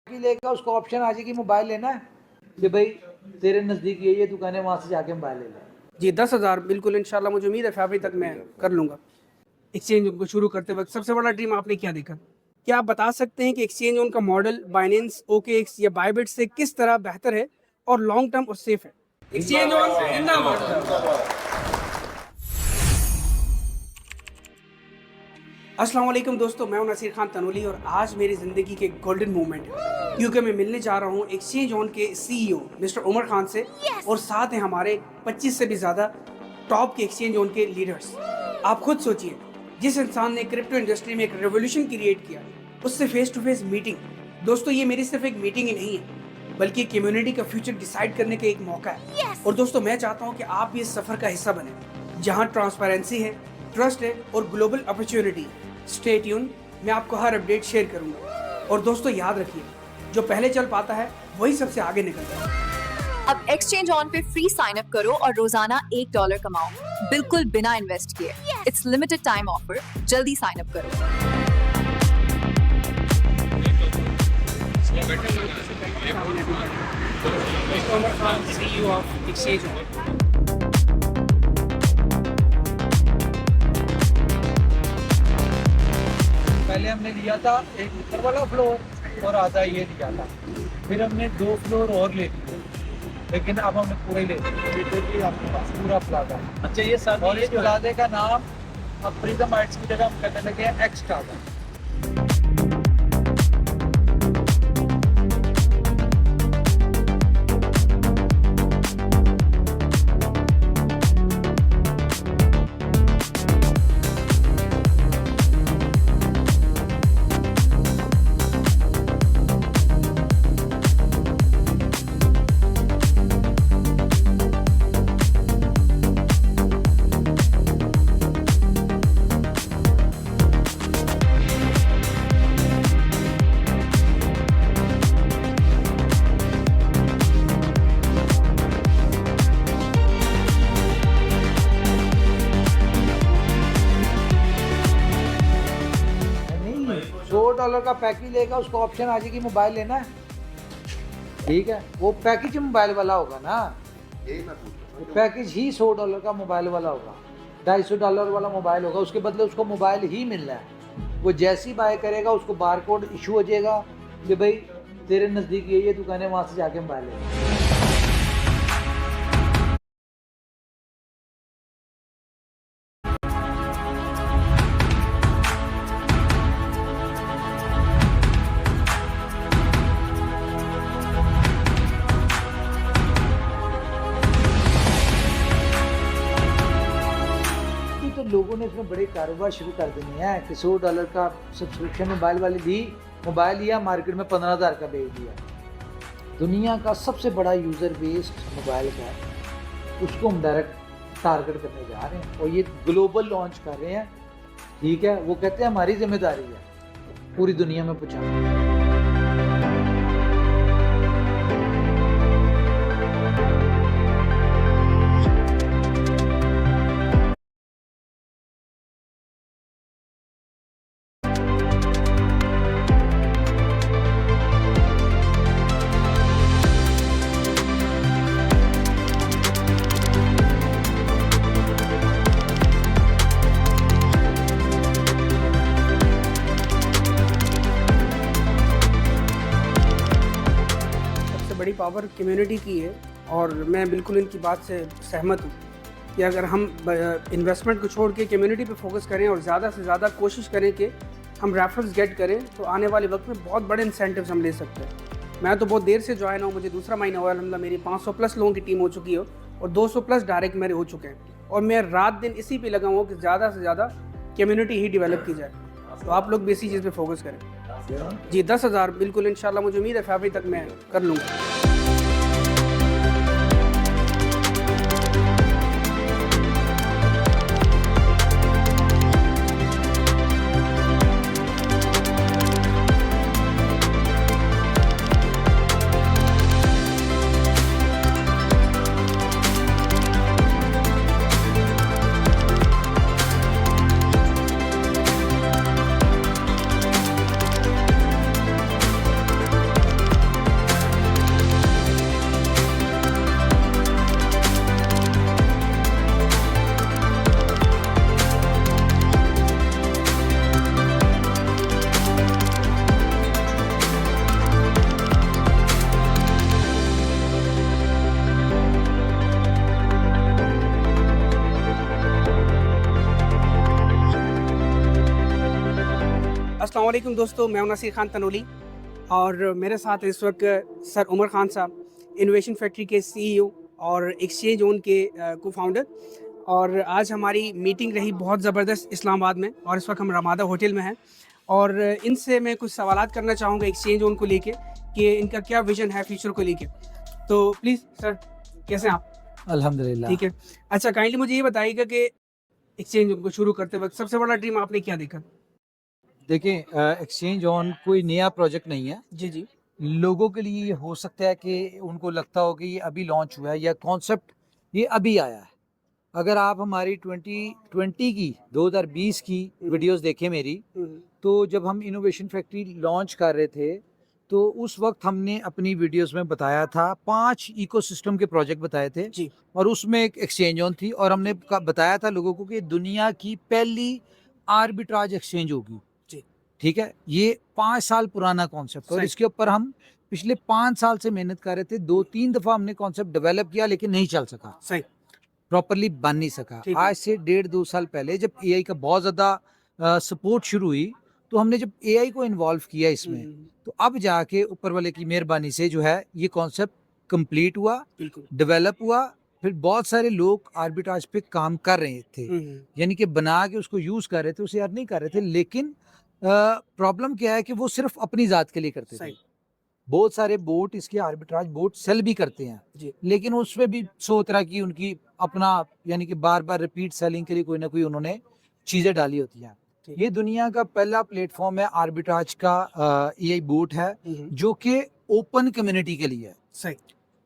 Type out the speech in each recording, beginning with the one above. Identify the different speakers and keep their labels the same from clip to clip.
Speaker 1: कि लेकर उसको ऑप्शन आ जाएगी मोबाइल लेना है कि भाई तेरे नज़दीक ये दुकानें, वहाँ से जाके मोबाइल ले लें।
Speaker 2: जी 10,000 बिल्कुल इंशाल्लाह, मुझे उम्मीद है फरवरी तक मैं कर लूँगा। एक्सचेंज को शुरू करते वक्त सबसे बड़ा ड्रीम आपने क्या देखा? क्या आप बता सकते हैं कि एक्सचेंज उनका मॉडल बाइनेंस, ओकेएक्स या बायबिट से किस तरह बेहतर है और लॉन्ग टर्म और सेफ है? एक्सचेंज ऑन जिंदाबाद। अस्सलाम वालेकुम दोस्तों, मैं हूं नसीर खान तनोली और आज मेरी ज़िंदगी के गोल्डन मोमेंट है क्योंकि मैं मिलने जा रहा हूं एक्सचेंज ऑन के सीईओ मिस्टर उमर खान से और साथ हैं हमारे 25 से भी ज़्यादा टॉप के एक्सचेंज ऑन के लीडर्स। आप खुद सोचिए, जिस इंसान ने क्रिप्टो इंडस्ट्री में एक रेवोल्यूशन क्रिएट किया, उससे फेस टू फेस मीटिंग। दोस्तों, ये मेरी सिर्फ एक मीटिंग ही नहीं है बल्कि कम्युनिटी का फ्यूचर डिसाइड करने का एक मौका है। और दोस्तों, मैं चाहता हूँ कि आप भी इस सफ़र का हिस्सा बने जहाँ ट्रांसपेरेंसी है, ट्रस्ट है और ग्लोबल अपॉर्चुनिटी। स्टे ट्यून, मैं आपको हर अपडेट शेयर करूंगा। और दोस्तों याद रखिए, जो पहले चल पाता है वही सबसे आगे निकलता है।
Speaker 3: अब एक्सचेंज ऑन पे फ्री साइन अप करो और रोजाना $1 कमाओ, बिल्कुल बिना इन्वेस्ट किए। इट्स लिमिटेड टाइम ऑफर, जल्दी साइन अप करो।
Speaker 2: Umar Khan, CEO of Exchange On.
Speaker 1: पहले हमने लिया था एक ऊपर वाला फ्लोर और आधा ये लिया था, फिर हमने 2 फ्लोर और ले लिए, लेकिन अब हमने पूरा ही ले लिया। आपके पास पूरा प्लाजा।
Speaker 4: अच्छा, ये सर
Speaker 1: और इस प्लाजे का नाम अब प्रिज्म आर्ट्स की जगह हम करने लगे हैं एक्स टावर। $100 का पैकेज लेगा, उसको ऑप्शन आ जाएगी मोबाइल लेना है, ठीक है। वो पैकेज मोबाइल वाला होगा ना, वो पैकेज ही $100 का मोबाइल वाला होगा। $250 वाला मोबाइल होगा, उसके बदले उसको मोबाइल ही मिलना है। वो जैसे ही बाय करेगा उसको बारकोड इशू हो जाएगा कि भाई तेरे नज़दीक ये दुकानें, वहाँ से जाके मोबाइल लेना। तो लोगों ने इसमें बड़े कारोबार शुरू कर देने हैं कि $100 का सब्सक्रिप्शन मोबाइल वाली दी, मोबाइल लिया, मार्केट में 15,000 का बेच दिया। दुनिया का सबसे बड़ा यूज़र बेस्ड मोबाइल का है, उसको हम डायरेक्ट टारगेट करने जा रहे हैं और ये ग्लोबल लॉन्च कर रहे हैं, ठीक है। वो कहते हैं हमारी जिम्मेदारी है पूरी दुनिया में पहुँचाना।
Speaker 2: बड़ी पावर कम्युनिटी की है और मैं बिल्कुल इनकी बात से सहमत हूँ कि अगर हम इन्वेस्टमेंट को छोड़ के कम्युनिटी पे फोकस करें और ज़्यादा से ज़्यादा कोशिश करें कि हम रेफरल्स गेट करें, तो आने वाले वक्त में बहुत बड़े इंसेंटिव्स हम ले सकते हैं। मैं तो बहुत देर से ज्वाइन हूँ, मुझे दूसरा महीना हुआ अल्हम्दुलिल्लाह, मेरी 500 प्लस लोगों की टीम हो चुकी है और 200 प्लस डायरेक्ट मेरे हो चुके हैं और मैं रात दिन इसी पे लगा हूँ कि ज़्यादा से ज़्यादा कम्युनिटी ही डेवलप की जाए। तो आप लोग भी इसी चीज़ पे फोकस करें। जी 10,000 बिल्कुल इंशाल्लाह, मुझे उम्मीद है फरवरी तक मैं कर लूँगा। अस्सलाम वालेकुम दोस्तों, मैं हूं नसीर खान तनोली और मेरे साथ इस वक्त सर उमर खान साहब, इनोवेशन फैक्ट्री के सीईओ और एक्सचेंज ओन के को फाउंडर। और आज हमारी मीटिंग रही बहुत ज़बरदस्त इस्लामाबाद में और इस वक्त हम रमादा होटल में हैं और इनसे मैं कुछ सवालात करना चाहूँगा एक्सचेंज ओन को लेके कि इनका क्या विजन है फ्यूचर को लेके। तो प्लीज़ सर, कैसे हैं आप?
Speaker 1: अल्हम्दुलिल्लाह।
Speaker 2: ठीक है। अच्छा, काइंडली मुझे ये बताइएगा कि एक्सचेंज ओन को शुरू करते वक्त सबसे बड़ा ड्रीम आपने क्या देखा?
Speaker 1: देखिए, एक्सचेंज ऑन कोई नया प्रोजेक्ट नहीं है।
Speaker 2: जी जी।
Speaker 1: लोगों के लिए ये हो सकता है कि उनको लगता हो कि ये अभी लॉन्च हुआ है या कॉन्सेप्ट ये अभी आया है। अगर आप हमारी 2020 की 2020 की वीडियोस देखें मेरी, तो जब हम इनोवेशन फैक्ट्री लॉन्च कर रहे थे तो उस वक्त हमने अपनी वीडियोस में बताया था 5 इकोसिस्टम के प्रोजेक्ट बताए थे
Speaker 2: जी।
Speaker 1: और उसमें एक एक्सचेंज ऑन थी और हमने बताया था लोगों को कि दुनिया की पहली आर्बिट्राज एक्सचेंज होगी।
Speaker 2: जी।
Speaker 1: ठीक है, ये 5 साल पुराना कॉन्सेप्ट और
Speaker 2: सही।
Speaker 1: इसके ऊपर हम पिछले 5 साल से मेहनत कर रहे थे। 2-3 दफ़ा हमने कॉन्सेप्ट डेवलप किया लेकिन नहीं चल सका,
Speaker 2: सही।
Speaker 1: प्रॉपर्ली बन नहीं सका।
Speaker 2: ठीक है।
Speaker 1: आज से 1.5-2 साल पहले जब एआई का बहुत ज़्यादा सपोर्ट शुरू हुई तो हमने जब एआई को इन्वॉल्व किया इसमें, तो अब जाके ऊपर वाले की मेहरबानी से जो है ये कॉन्सेप्ट कंप्लीट हुआ,
Speaker 2: बिल्कुल।
Speaker 1: डेवलप हुआ। फिर बहुत सारे लोग आर्बिट्राज पे काम कर रहे थे, यानी कि बना के उसको यूज़ कर रहे थे, उसे अर्न नहीं कर रहे थे। लेकिन प्रॉब्लम क्या है कि वो सिर्फ अपनी ज़ात के लिए करते थे।
Speaker 2: सही।
Speaker 1: बहुत सारे बोट इसके आर्बिट्राज बोट सेल भी करते हैं,
Speaker 2: जी।
Speaker 1: लेकिन उसमें भी 100 तरह की उनकी अपना यानी कि बार बार रिपीट सेलिंग के लिए कोई ना कोई उन्होंने चीज़ें डाली होती हैं।
Speaker 2: ठीक।
Speaker 1: ये दुनिया का पहला प्लेटफॉर्म है आर्बिट्राज का, एआई बोट है जो कि ओपन कम्युनिटी के लिए है।
Speaker 2: सही।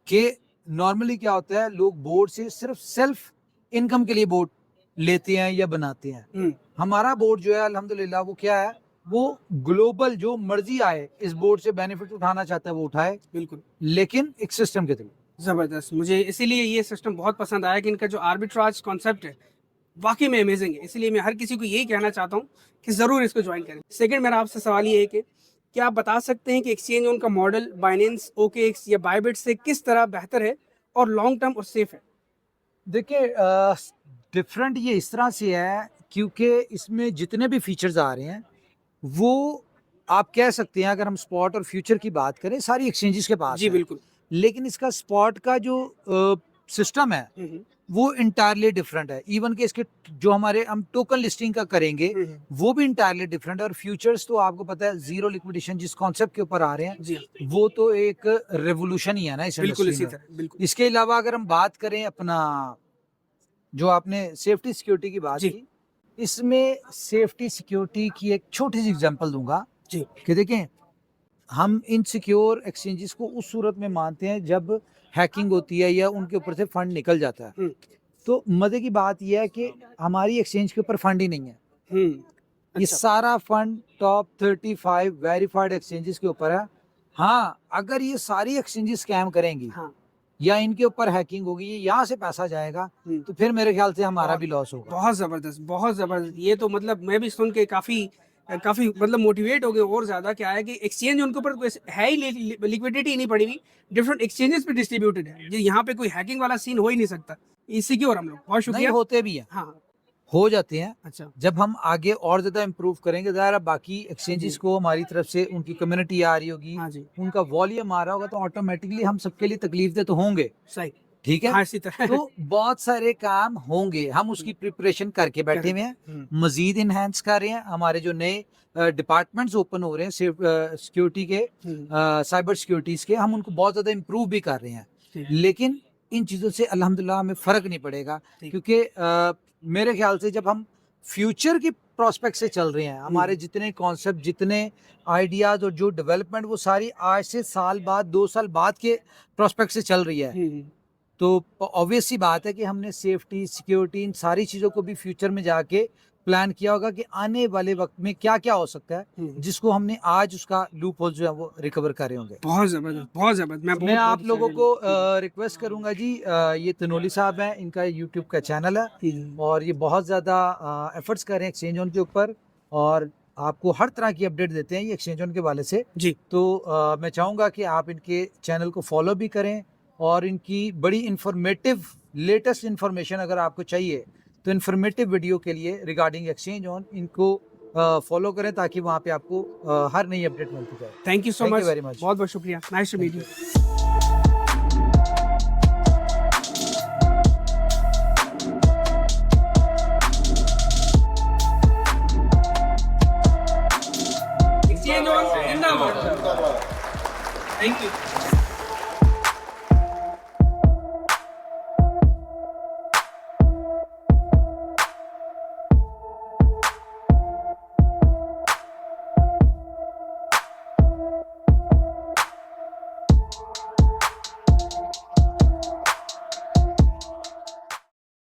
Speaker 1: कि नॉर्मली क्या होता है, लोग बोर्ड से सिर्फ सेल्फ इनकम के लिए बोर्ड लेते हैं या बनाते हैं। हमारा बोर्ड जो है अल्हम्दुलिल्लाह वो क्या है, वो ग्लोबल जो मर्जी आए इस बोर्ड से बेनिफिट उठाना चाहता है वो उठाए,
Speaker 2: बिल्कुल।
Speaker 1: लेकिन एक सिस्टम के थ्रू।
Speaker 2: ज़बरदस्त, मुझे इसीलिए ये सिस्टम बहुत पसंद आया कि इनका जो आर्बिट्राज कॉन्सेप्ट है वाकई में अमेजिंग है। इसलिए मैं हर किसी को यही कहना चाहता हूँ कि ज़रूर इसको ज्वाइन करें। सेकंड, मेरा आपसे सवाल ये है कि क्या आप बता सकते हैं कि एक्सचेंज ओन का मॉडल बाइनेंस, ओकेएक्स या बायबिट से किस तरह बेहतर है और लॉन्ग टर्म और सेफ है?
Speaker 1: देखिए, डिफरेंट ये इस तरह से है क्योंकि इसमें जितने भी फीचर्स आ रहे हैं वो आप कह सकते हैं, अगर हम स्पॉट और फ्यूचर की बात करें सारी एक्सचेंजेस के पास
Speaker 2: जी
Speaker 1: है।
Speaker 2: बिल्कुल।
Speaker 1: लेकिन इसका स्पॉट का जो सिस्टम है वो इंटायरली डिफरेंट है। इवन कि इसके जो हमारे हम टोकन लिस्टिंग का करेंगे वो भी इंटायरली डिफरेंट है। और फ्यूचर्स तो आपको पता है जीरो लिक्विडेशन जिस कॉन्सेप्ट के ऊपर आ रहे हैं
Speaker 2: जी हाँ।
Speaker 1: वो तो एक रेवोल्यूशन ही है ना इस
Speaker 2: बिल्कुल इसी
Speaker 1: इंडस्ट्री में।
Speaker 2: तरह। बिल्कुल।
Speaker 1: इसके अलावा अगर हम बात करें अपना जो आपने सेफ्टी सिक्योरिटी की बात
Speaker 2: जी।
Speaker 1: की, इसमें सेफ्टी सिक्योरिटी की एक छोटी सी एग्जांपल दूंगा
Speaker 2: जी।
Speaker 1: कि देखें, हम इनसिक्योर एक्सचेंजेस को उस सूरत में मानते हैं जब हैकिंग होती है या उनके ऊपर से फंड निकल जाता है। तो मजे की बात यह है कि हमारी एक्सचेंज के ऊपर फंड ही नहीं है। ये
Speaker 2: अच्छा।
Speaker 1: सारा फंड टॉप 35 वेरीफाइड एक्सचेंजेस के ऊपर है। हाँ, अगर ये सारी एक्सचेंजेस स्कैम करेंगी
Speaker 2: हाँ।
Speaker 1: या इनके ऊपर हैकिंग होगी, यहाँ से पैसा जाएगा, तो फिर मेरे ख्याल से हमारा भी लॉस होगा।
Speaker 2: बहुत ज़बरदस्त, बहुत ज़बरदस्त। ये तो मतलब मैं भी सुन के काफ़ी मतलब मोटिवेट हो गए और ज़्यादा। क्या है कि एक्सचेंज उनके ऊपर कोई है ही लिक्विडिटी नहीं पड़ी हुई, डिफरेंट एक्सचेंजेस पे डिस्ट्रीब्यूटेड है। यहाँ पे कोई हैकिंग वाला सीन हो ही नहीं सकता। सिक्योर हम लोग। बहुत
Speaker 1: नहीं
Speaker 2: शुक्रिया।
Speaker 1: होते भी हैं,
Speaker 2: हाँ।
Speaker 1: हो जाते हैं।
Speaker 2: अच्छा।
Speaker 1: जब हम आगे और ज्यादा इम्प्रूव करेंगे, ज़ाहिर बाकी एक्सचेंजेस को हमारी तरफ से उनकी कम्युनिटी आ रही होगी,
Speaker 2: हाँ जी।
Speaker 1: उनका वॉल्यूम आ रहा होगा, तो ऑटोमेटिकली हम सबके लिए तकलीफ दे तो होंगे।
Speaker 2: सही।
Speaker 1: ठीक है।
Speaker 2: हाँ, इसी तरह।
Speaker 1: तो बहुत सारे काम होंगे, हम उसकी प्रिपरेशन करके बैठे हुए हैं, मजीद इनहेंस कर रहे हैं। हमारे जो नए डिपार्टमेंट्स ओपन हो रहे हैं सिक्योरिटी के, साइबर सिक्योरिटीज के, हम उनको बहुत ज्यादा इम्प्रूव भी कर रहे हैं। लेकिन इन चीज़ों से अल्हम्दुलिल्लाह हमें फ़र्क नहीं पड़ेगा, क्योंकि मेरे ख्याल से जब हम फ्यूचर की प्रोस्पेक्ट से चल रहे हैं, हमारे जितने कॉन्सेप्ट, जितने आइडियाज़ और जो डेवलपमेंट, वो सारी आज से साल बाद 2 साल बाद के प्रोस्पेक्ट से चल रही है। तो ऑब्वियस सी बात है कि हमने सेफ्टी, सिक्योरिटी, इन सारी चीज़ों को भी फ्यूचर में जाके प्लान किया होगा कि आने वाले वक्त में क्या क्या हो सकता है, जिसको हमने आज उसका लूप होल जो है वो रिकवर कर रहे होंगे।
Speaker 2: बहुत ज़बरदस्त, बहुत ज़बरदस्त।
Speaker 1: मैं आप लोगों को रिक्वेस्ट करूंगा जी, ये तनोली साहब हैं, इनका यूट्यूब का चैनल है और ये बहुत ज़्यादा एफर्ट्स कर रहे हैं एक्सचेंज ऑन के ऊपर और आपको हर तरह की अपडेट देते हैं ये एक्सचेंज ऑन के वाले से
Speaker 2: जी।
Speaker 1: तो मैं चाहूँगा कि आप इनके चैनल को फॉलो भी करें और इनकी बड़ी इंफॉर्मेटिव लेटेस्ट इन्फॉर्मेशन अगर आपको चाहिए तो इन्फॉर्मेटिव वीडियो के लिए रिगार्डिंग एक्सचेंज ऑन इनको फॉलो करें ताकि वहाँ पे आपको हर नई अपडेट मिलती जाए।
Speaker 2: Thank you so
Speaker 1: Thank you
Speaker 2: much,
Speaker 1: very much.
Speaker 2: बहुत बहुत शुक्रिया, nice to meet you. Exchange on जिंदाबाद। Thank you.